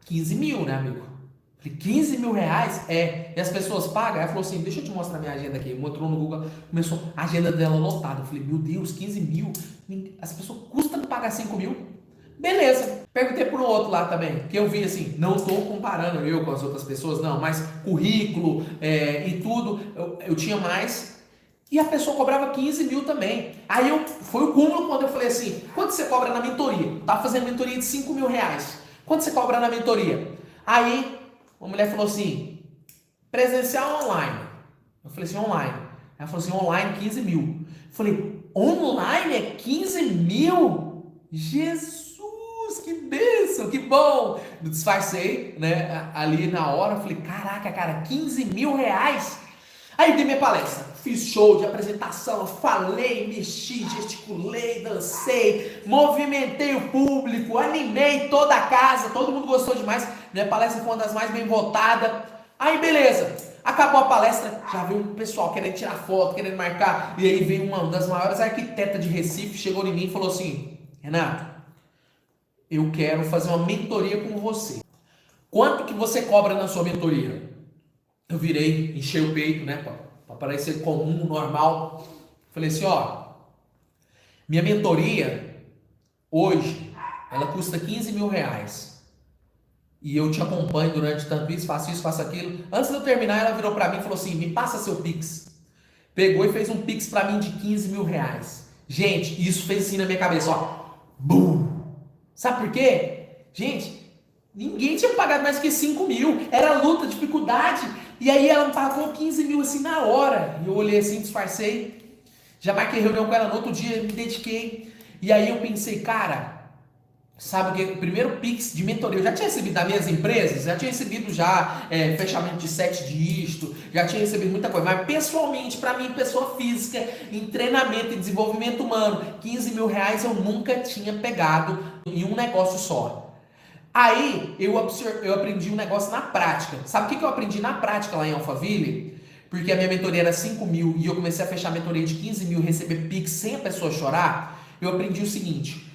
Speaker 1: 15 mil, né, amigo? Falei, 15 mil reais? E as pessoas pagam? Ela falou assim, deixa eu te mostrar minha agenda aqui. Mostrou no Google, começou a agenda dela lotada. Eu falei, meu Deus, 15 mil? As pessoas custam pagar 5 mil? Beleza. Perguntei pro outro lá também, que eu vi assim, não estou comparando eu com as outras pessoas, não, mas currículo e tudo, eu tinha mais. E a pessoa cobrava 15 mil também. Aí foi o cúmulo quando eu falei assim, quanto você cobra na mentoria? Eu tava fazendo mentoria de 5 mil reais. Quanto você cobra na mentoria? Aí, uma mulher falou assim, presencial ou online? Eu falei assim, online. Ela falou assim, online 15 mil. Eu falei, online é 15 mil? Jesus, que bênção, que bom. Eu disfarcei, né, ali na hora. Eu falei, caraca, cara, 15 mil reais? Aí dei minha palestra, fiz show de apresentação, falei, mexi, gesticulei, dancei, movimentei o público, animei toda a casa, todo mundo gostou demais. Minha palestra foi uma das mais bem votadas. Aí beleza, acabou a palestra, já veio um pessoal querendo tirar foto, querendo marcar. E aí veio uma das maiores arquitetas de Recife, chegou em mim e falou assim, Renato, eu quero fazer uma mentoria com você. Quanto que você cobra na sua mentoria? eu virei, enchei o peito, né, para parecer comum, normal. Falei assim, ó, minha mentoria hoje, ela custa 15 mil reais. E eu te acompanho durante tanto isso, faço aquilo. Antes de eu terminar, ela virou para mim e falou assim, me passa seu Pix. Pegou e fez um Pix para mim de 15 mil reais. Gente, isso fez assim na minha cabeça, ó. Bum! Sabe por quê? Gente, ninguém tinha pagado mais que 5 mil. Era luta, dificuldade. E aí ela me pagou 15 mil assim na hora. E eu olhei assim, disfarcei. Já marquei reunião com ela no outro dia, me dediquei. E aí eu pensei, cara, sabe o que? O primeiro Pix de mentoria, eu já tinha recebido das minhas empresas, já tinha recebido fechamento de set dígito, já tinha recebido muita coisa, mas pessoalmente, para mim, pessoa física, em treinamento e desenvolvimento humano, 15 mil reais eu nunca tinha pegado em um negócio só. Aí eu aprendi um negócio na prática. Sabe o que eu aprendi na prática lá em Alphaville? Porque a minha mentoria era 5 mil e eu comecei a fechar a mentoria de 15 mil, receber Pix sem a pessoa chorar. Eu aprendi o seguinte: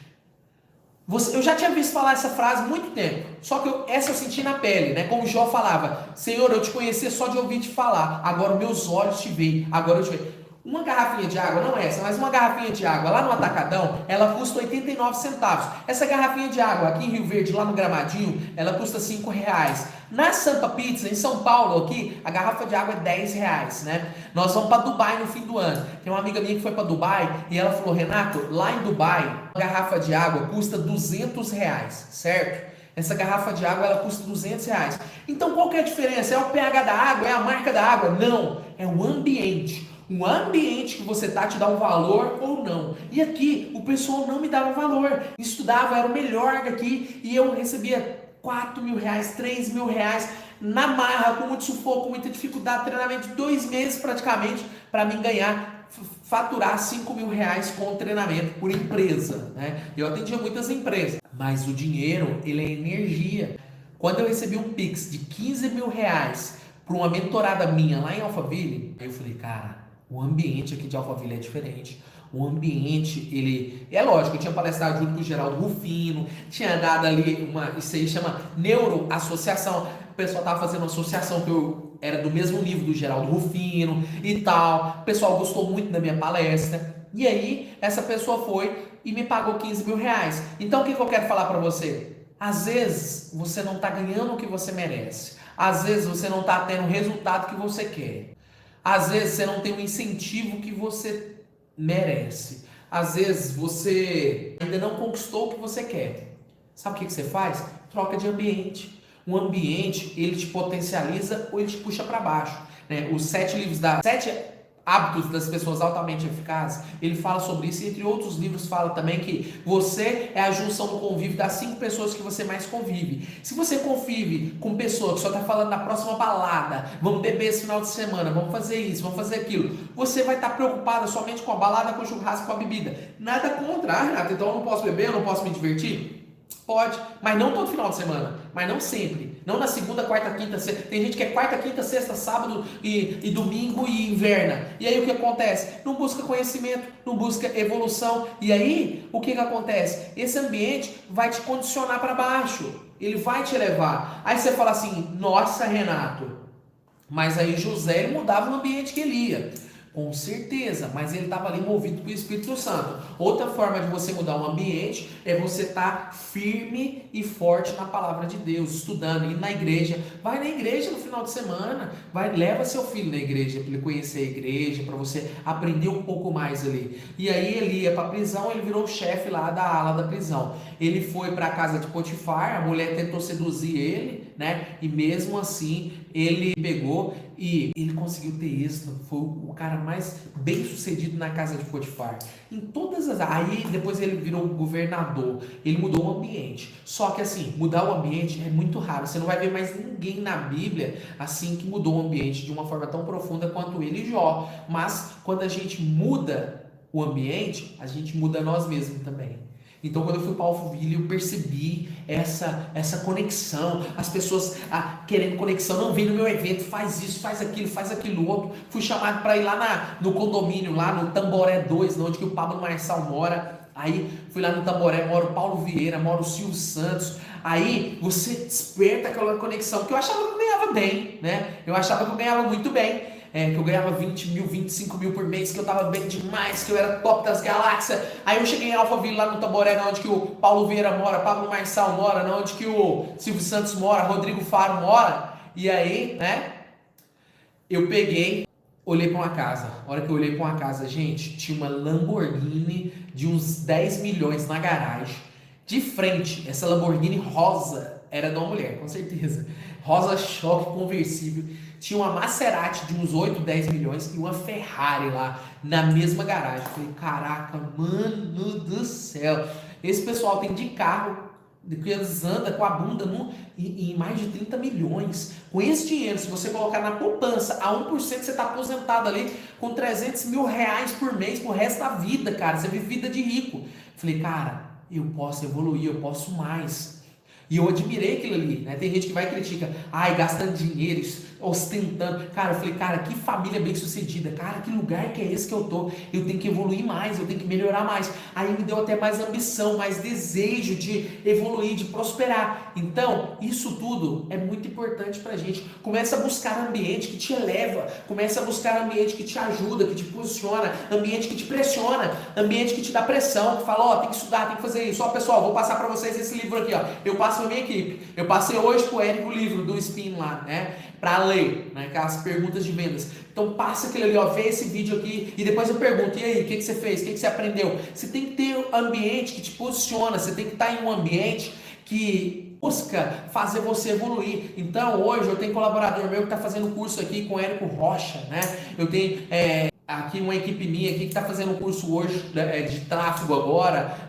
Speaker 1: eu já tinha visto falar essa frase há muito tempo, só que essa eu senti na pele, né? Como Jó falava, Senhor, eu te conhecia só de ouvir te falar, agora meus olhos te veem, agora eu te vejo. Uma garrafinha de água, não essa, mas uma garrafinha de água lá no Atacadão, ela custa 89 centavos. Essa garrafinha de água aqui em Rio Verde, lá no Gramadinho, ela custa 5 reais. Na Sampa Pizza, em São Paulo, aqui, a garrafa de água é 10 reais, né? Nós vamos para Dubai no fim do ano. Tem uma amiga minha que foi para Dubai e ela falou, Renato, lá em Dubai, a garrafa de água custa 200 reais, certo? Essa garrafa de água, ela custa 200 reais. Então, qual que é a diferença? É o pH da água? É a marca da água? Não, é o ambiente. O ambiente que você tá te dá um valor ou não. E aqui, o pessoal não me dava valor. Estudava, era o melhor daqui e eu recebia 4 mil reais, 3 mil reais na marra, com muito sufoco, com muita dificuldade, treinamento de 2 meses praticamente, para mim ganhar, faturar 5 mil reais com treinamento por empresa, né? Eu atendia muitas empresas, mas o dinheiro, ele é energia. Quando eu recebi um Pix de 15 mil reais para uma mentorada minha lá em Alphaville, eu falei, cara, o ambiente aqui de Alphaville é diferente. O ambiente, ele... É lógico, eu tinha palestrado junto com o Geraldo Rufino, tinha dado ali isso aí chama neuroassociação. O pessoal tava fazendo uma associação que eu era do mesmo nível do Geraldo Rufino e tal. O pessoal gostou muito da minha palestra. E aí, essa pessoa foi e me pagou 15 mil reais. Então, o que eu quero falar para você? Às vezes, você não tá ganhando o que você merece. Às vezes, você não tá tendo o resultado que você quer. Às vezes, você não tem o incentivo que você merece. Às vezes você ainda não conquistou o que você quer. Sabe o que você faz? Troca de ambiente. O ambiente, ele te potencializa ou ele te puxa para baixo, né? Os 7 livros 7 hábitos das pessoas altamente eficazes, ele fala sobre isso, e entre outros livros fala também que você é a junção do convívio das 5 pessoas que você mais convive. Se você convive com pessoa que só está falando na próxima balada, vamos beber esse final de semana, vamos fazer isso, vamos fazer aquilo, você vai estar preocupada somente com a balada, com o churrasco, com a bebida. Nada contra, Renato, então eu não posso beber, eu não posso me divertir? Pode, mas não todo final de semana, mas não sempre, não na segunda, quarta, quinta, sexta. Tem gente que é quarta, quinta, sexta, sábado e domingo e inverna. E aí o que acontece? Não busca conhecimento, não busca evolução. E aí o que acontece? Esse ambiente vai te condicionar para baixo, ele vai te levar. Aí você fala assim, nossa Renato, mas aí José ele mudava o ambiente que ele ia. Com certeza, mas ele estava ali movido pelo Espírito Santo. Outra forma de você mudar o ambiente é você estar firme e forte na palavra de Deus, estudando, indo na igreja. Vai na igreja no final de semana, leva seu filho na igreja para ele conhecer a igreja, para você aprender um pouco mais ali. E aí ele ia para a prisão, ele virou o chefe lá da ala da prisão. Ele foi para a casa de Potifar, a mulher tentou seduzir ele, né? E mesmo assim ele pegou e ele conseguiu ter êxito. Foi o cara mais bem sucedido na casa de Potifar. Em todas as... Aí depois ele virou governador. Ele mudou o ambiente. Só que assim, mudar o ambiente é muito raro. Você não vai ver mais ninguém na Bíblia assim que mudou o ambiente de uma forma tão profunda quanto ele e Jó. Mas quando a gente muda o ambiente, a gente muda nós mesmos também. Então, quando eu fui para Alphaville, eu percebi essa conexão, as pessoas querendo conexão, não vem no meu evento, faz isso, faz aquilo outro. Fui chamado para ir lá no condomínio, lá no Tamboré 2, onde que o Pablo Marçal mora. Aí fui lá no Tamboré, mora o Paulo Vieira, mora o Silvio Santos. Aí você desperta aquela conexão, que eu achava que eu ganhava bem, né? Eu achava que eu ganhava muito bem. Que eu ganhava 20 mil, 25 mil por mês, que eu tava bem demais, que eu era top das galáxias. Aí eu cheguei em Alphaville, lá no Tamboré, onde que o Paulo Vieira mora, Pablo Marçal mora, onde que o Silvio Santos mora, Rodrigo Faro mora. E aí, né, eu peguei, olhei para uma casa. A hora que eu olhei para uma casa, gente, tinha uma Lamborghini de uns 10 milhões na garagem. De frente, essa Lamborghini rosa era de uma mulher, com certeza. Rosa choque conversível. Tinha uma Maserati de uns 8, 10 milhões e uma Ferrari lá na mesma garagem. Eu falei, caraca, mano do céu. Esse pessoal tem de carro, que eles andam com a bunda em mais de 30 milhões. Com esse dinheiro, se você colocar na poupança, a 1% você está aposentado ali com 300 mil reais por mês pro resto da vida, cara. Você vive vida de rico. Eu falei, cara, eu posso evoluir, eu posso mais. E eu admirei aquilo ali, né? Tem gente que vai e critica, ai, gastando dinheiro, ostentando. Cara, eu falei, cara, que família bem sucedida, cara, que lugar que é esse que eu tô? Eu tenho que evoluir mais, eu tenho que melhorar mais. Aí me deu até mais ambição, mais desejo de evoluir, de prosperar. Então, isso tudo é muito importante pra gente. Começa a buscar ambiente que te eleva, começa a buscar ambiente que te ajuda, que te posiciona, ambiente que te pressiona, ambiente que te dá pressão, que fala, ó, tem que estudar, tem que fazer isso. Ó, pessoal, vou passar pra vocês esse livro aqui, ó. Eu passo pra minha equipe. Eu passei hoje pro Érico o livro do Spin lá, né? Pra ler, né? Aquelas perguntas de vendas. Então passa aquele ali, ó, vê esse vídeo aqui e depois eu pergunto, e aí, o que você fez? O que você aprendeu? Você tem que ter um ambiente que te posiciona, você tem que estar em um ambiente que busca fazer você evoluir. Então hoje eu tenho colaborador meu que está fazendo curso aqui com o Érico Rocha, né? Eu tenho aqui uma equipe minha aqui que está fazendo um curso hoje de tráfego agora,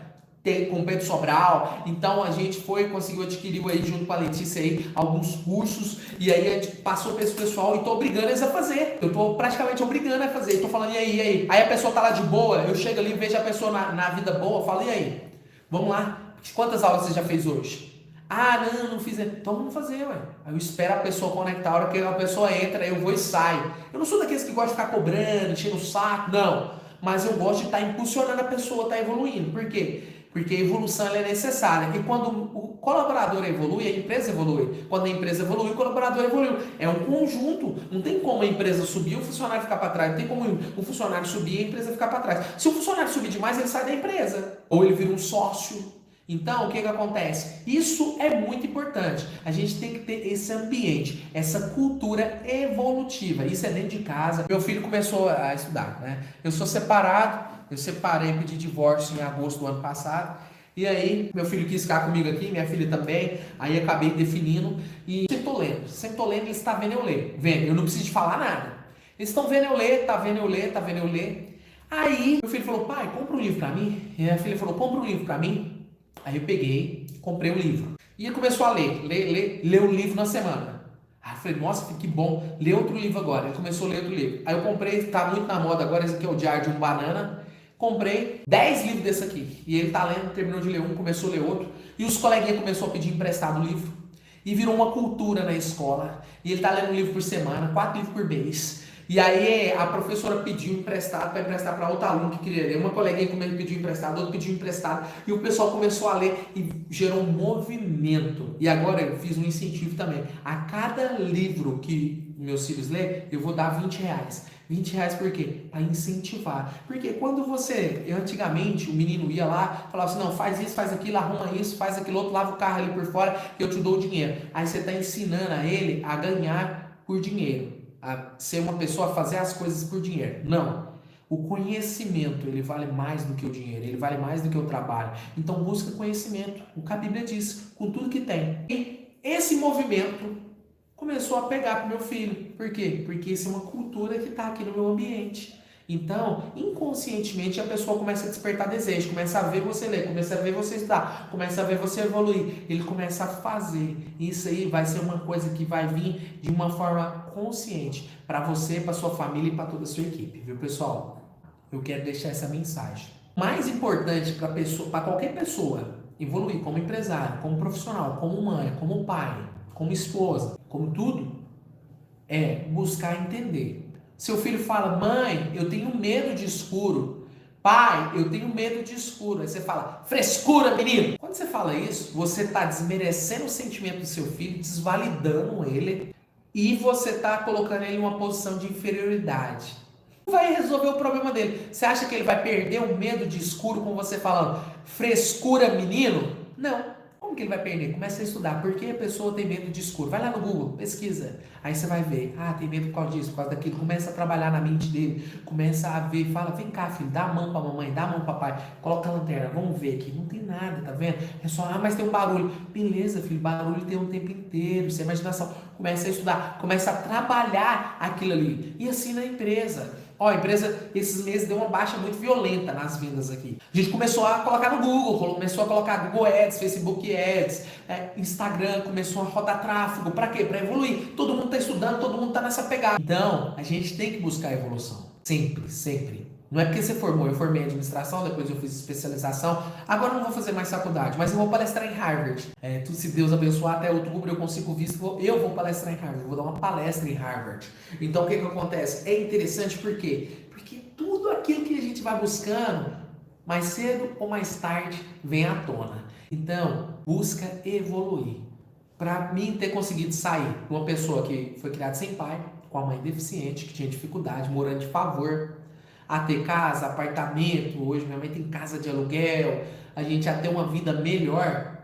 Speaker 1: com o Pedro Sobral. Então a gente conseguiu adquirir aí junto com a Letícia aí alguns cursos e aí a gente passou para esse pessoal e tô obrigando eles a fazer. Eu tô praticamente obrigando a fazer. Eu tô falando, e aí? Aí a pessoa tá lá de boa, eu chego ali, vejo a pessoa na vida boa, eu falo, e aí? Vamos lá? Quantas aulas você já fez hoje? Ah, não fiz. Então vamos fazer, ué. Aí eu espero a pessoa conectar, a hora que a pessoa entra, eu vou e saio. Eu não sou daqueles que gostam de ficar cobrando, enchendo o saco, não. Mas eu gosto de estar impulsionando a pessoa, estar evoluindo. Por quê? Porque a evolução ela é necessária. E quando o colaborador evolui, a empresa evolui. Quando a empresa evolui, o colaborador evolui. É um conjunto. Não tem como a empresa subir e o funcionário ficar para trás. Não tem como o funcionário subir e a empresa ficar para trás. Se o funcionário subir demais, ele sai da empresa. Ou ele vira um sócio. Então, o que acontece? Isso é muito importante. A gente tem que ter esse ambiente, essa cultura evolutiva. Isso é dentro de casa. Meu filho começou a estudar, né? Eu sou separado, eu separei, pedi divórcio em agosto do ano passado. E aí, meu filho quis ficar comigo aqui, minha filha também. Aí acabei definindo e sempre tô lendo, eles estão vendo eu ler. Vendo, eu não preciso de falar nada. Eles estão vendo eu ler, tá vendo eu ler. Aí, meu filho falou, pai, compra um livro pra mim. E a filha falou, compra um livro pra mim. Aí eu peguei, comprei um livro. E ele começou a ler um livro na semana. Aí eu falei, nossa, que bom, lê outro livro agora. Ele começou a ler outro livro. Aí eu comprei, tá muito na moda agora, esse aqui é o Diário de um Banana. Comprei 10 livros desse aqui. E ele tá lendo, terminou de ler um, começou a ler outro. E os coleguinhas começaram a pedir emprestado o livro. E virou uma cultura na escola. E ele tá lendo um livro por semana, 4 livros por mês. E aí a professora pediu emprestado para emprestar para outro aluno que queria ler. Uma coleguinha pediu emprestado, outro pediu emprestado. E o pessoal começou a ler e gerou um movimento. E agora eu fiz um incentivo também. A cada livro que meus filhos lêem, eu vou dar 20 reais. 20 reais por quê? Para incentivar. Porque quando antigamente, o menino ia lá, falava assim, não, faz isso, faz aquilo, arruma isso, faz aquilo outro, lava o carro ali por fora, eu te dou o dinheiro. Aí você está ensinando a ele a ganhar por dinheiro. A ser uma pessoa a fazer as coisas por dinheiro. Não. O conhecimento, ele vale mais do que o dinheiro, ele vale mais do que o trabalho. Então busca conhecimento. O que a Bíblia diz, com tudo que tem. E esse movimento começou a pegar para o meu filho. Por quê? Porque isso é uma cultura que está aqui no meu ambiente. Então, inconscientemente, a pessoa começa a despertar desejo, começa a ver você ler, começa a ver você estudar, começa a ver você evoluir. Ele começa a fazer. Isso aí vai ser uma coisa que vai vir de uma forma consciente para você, para sua família e para toda a sua equipe, viu, pessoal? Eu quero deixar essa mensagem. O mais importante para qualquer pessoa evoluir como empresário, como profissional, como mãe, como pai, como esposa, como tudo, é buscar entender. Seu filho fala, mãe, eu tenho medo de escuro. Pai, eu tenho medo de escuro. Aí você fala, frescura, menino! Quando você fala isso, você está desmerecendo o sentimento do seu filho, desvalidando ele, e você está colocando ele em uma posição de inferioridade. Não vai resolver o problema dele. Você acha que ele vai perder o medo de escuro com você falando, frescura, menino? Não. Como que ele vai perder? Começa a estudar. Por que a pessoa tem medo de escuro? Vai lá no Google, pesquisa. Aí você vai ver. Ah, tem medo por causa disso, por causa daquilo. Começa a trabalhar na mente dele. Começa a ver. Fala, vem cá, filho. Dá a mão pra mamãe. Dá a mão pro papai. Coloca a lanterna. Vamos ver aqui. Não tem nada, tá vendo? É só, mas tem um barulho. Beleza, filho. Barulho tem um tempo inteiro. Sem imaginação. Começa a estudar. Começa a trabalhar aquilo ali. E assim na empresa. Ó, a empresa, esses meses, deu uma baixa muito violenta nas vendas aqui. A gente começou a colocar no Google, começou a colocar Google Ads, Facebook Ads, Instagram, começou a rodar tráfego. Para quê? Para evoluir. Todo mundo está estudando, todo mundo está nessa pegada. Então, a gente tem que buscar evolução. Sempre, sempre. Não é porque você formou, eu formei em administração, depois eu fiz especialização, agora eu não vou fazer mais faculdade, mas eu vou palestrar em Harvard. Se Deus abençoar, até outubro eu consigo visto, eu vou palestrar em Harvard, vou dar uma palestra em Harvard. Então o que acontece? É interessante por quê? Porque tudo aquilo que a gente vai buscando, mais cedo ou mais tarde, vem à tona. Então, busca evoluir. Para mim ter conseguido sair de uma pessoa que foi criada sem pai, com a mãe deficiente, que tinha dificuldade, morando de favor, a ter casa, apartamento, hoje minha mãe tem casa de aluguel, a gente a ter uma vida melhor,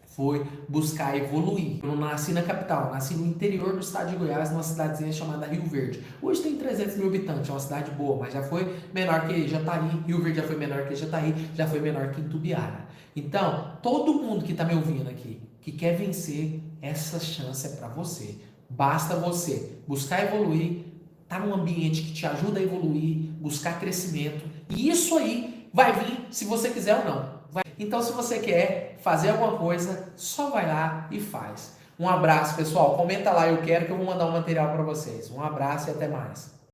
Speaker 1: foi buscar evoluir. Eu não nasci na capital, nasci no interior do estado de Goiás, numa cidadezinha chamada Rio Verde. Hoje tem 300 mil habitantes, é uma cidade boa, mas já foi menor que Jataí, Rio Verde já foi menor que Jataí, já foi menor que Itumbiara. Então, todo mundo que está me ouvindo aqui, que quer vencer, essa chance é para você. Basta você buscar evoluir, tá num ambiente que te ajuda a evoluir, buscar crescimento, e isso aí vai vir se você quiser ou não. Então, se você quer fazer alguma coisa, só vai lá e faz. Um abraço, pessoal. Comenta lá, eu quero, que eu vou mandar um material para vocês. Um abraço e até mais.